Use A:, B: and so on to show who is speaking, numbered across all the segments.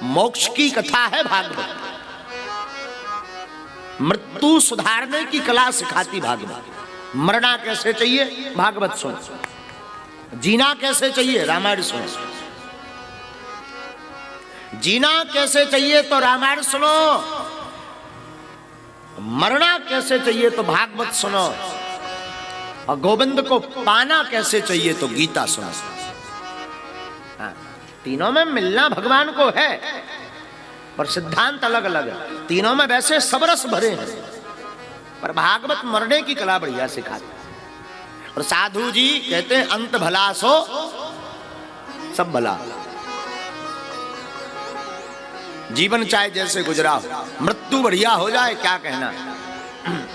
A: मोक्ष की कथा है भागवत। मृत्यु सुधारने की कला सिखाती भागवत। मरना कैसे चाहिए भागवत सुनो, जीना कैसे चाहिए रामायण सुनो। जीना कैसे चाहिए तो रामायण सुनो, मरना कैसे चाहिए तो भागवत सुनो, और गोविंद को पाना कैसे चाहिए तो गीता सुनो। हाँ, तीनों में मिलना भगवान को है, पर सिद्धांत अलग अलग है। तीनों में वैसे सब रस भरे हैं, पर भागवत मरने की कला बढ़िया सिखाती है। और साधु जी कहते हैं अंत भला सो सब भला। जीवन चाहे जैसे गुजरा हो, मृत्यु बढ़िया हो जाए क्या कहना।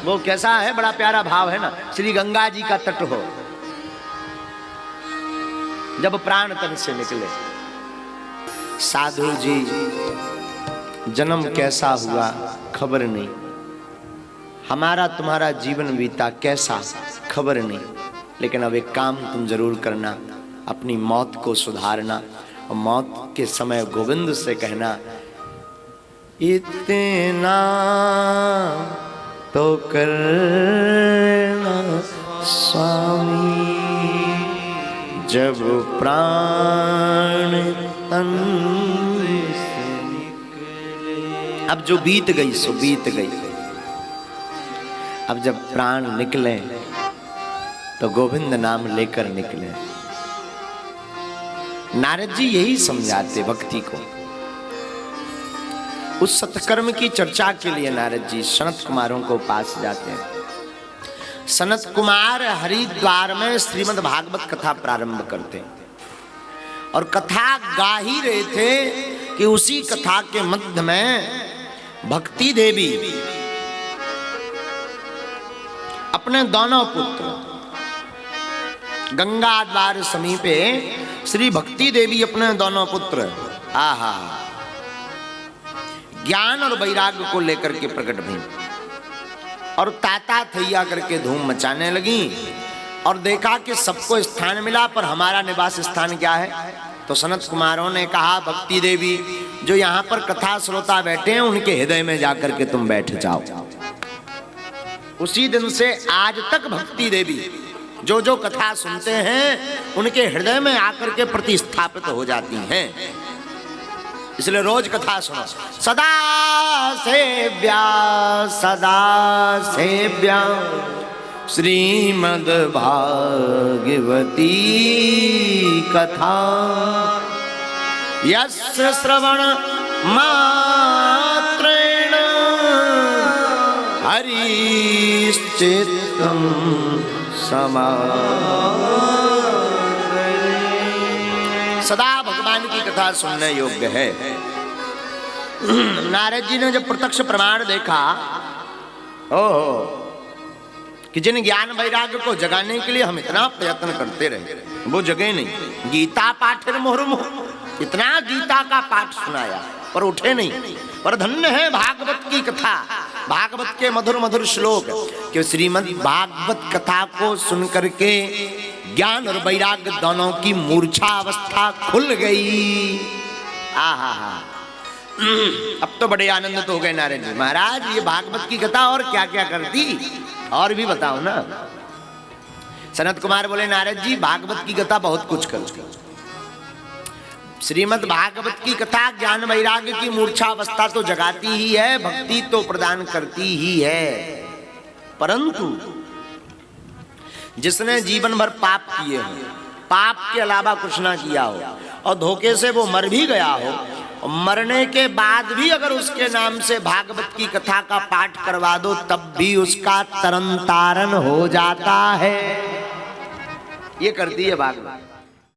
A: वो कैसा है, बड़ा प्यारा भाव है ना, श्री गंगा जी का तट हो, जब प्राण तन से निकले। साधु जी जन्म कैसा हुआ खबर नहीं, हमारा तुम्हारा जीवन बीता कैसा खबर नहीं, लेकिन अब एक काम तुम जरूर करना, अपनी मौत को सुधारना, और मौत के समय गोविंद से कहना इतना तो करना स्वामी, जब प्राण तन से निकले। अब जो बीत गई सो बीत गई, अब जब प्राण निकले तो गोविंद नाम लेकर निकले। नारद जी यही समझाते भक्ति को। उस सत्कर्म की चर्चा के लिए नारद जी सनत कुमारों को पास जाते हैं। सनत कुमार हरिद्वार में श्रीमद् भागवत कथा प्रारंभ करते हैं, और कथा गा ही रहे थे कि उसी कथा के मध्य में भक्ति देवी अपने दोनों पुत्र, गंगा द्वार समीपे श्री भक्ति देवी अपने दोनों पुत्र आहा ज्ञान और वैराग्य को लेकर के प्रकट भई, और ताता थैया करके धूम मचाने लगी। और देखा कि सबको स्थान मिला, पर हमारा निवास स्थान क्या है। तो सनत कुमारों ने कहा भक्ति देवी जो यहाँ पर कथा श्रोता बैठे हैं उनके हृदय में जाकर के तुम बैठ जाओ। उसी दिन से आज तक भक्ति देवी जो जो कथा सुनते हैं उनके हृदय में आकर के प्रतिस्थापित हो जाती हैं। इसलिए रोज कथा सुनो। सदा सेव्या श्रीमद् भागवती कथा, यस्य श्रवण मात्रेण हरिश्चित्तं समाधि। सदा भगवान की कथा सुनने योग्य है। नारद जी ने जब प्रत्यक्ष प्रमाण देखा कि जिन ज्ञान वैराग्य को जगाने के लिए हम इतना प्रयत्न करते रहे वो जगे नहीं। गीता पाठेर मुहुर्मुहुः, इतना गीता का पाठ सुनाया पर उठे नहीं। पर धन्य है भागवत की कथा, भागवत के मधुर मधुर श्लोक, कि श्रीमद् भागवत कथा को सुन करके ज्ञान और वैराग्य दोनों की मूर्छा अवस्था खुल गई। आहा, अब तो बड़े आनंदित हो गए नारायण जी। महाराज ये भागवत की कथा और क्या क्या करती, और भी बताओ ना। सनत कुमार बोले नारद जी भागवत की कथा बहुत कुछ करती। श्रीमद् भागवत की कथा ज्ञान वैराग्य की मूर्छा अवस्था तो जगाती ही है, भक्ति तो प्रदान करती ही है, परंतु जिसने जीवन भर पाप किए हो, पाप के अलावा कुछ ना किया हो, और धोखे से वो मर भी गया हो, और मरने के बाद भी अगर उसके नाम से भागवत की कथा का पाठ करवा दो तब भी उसका तरन तारण हो जाता है। ये करती है भागवत।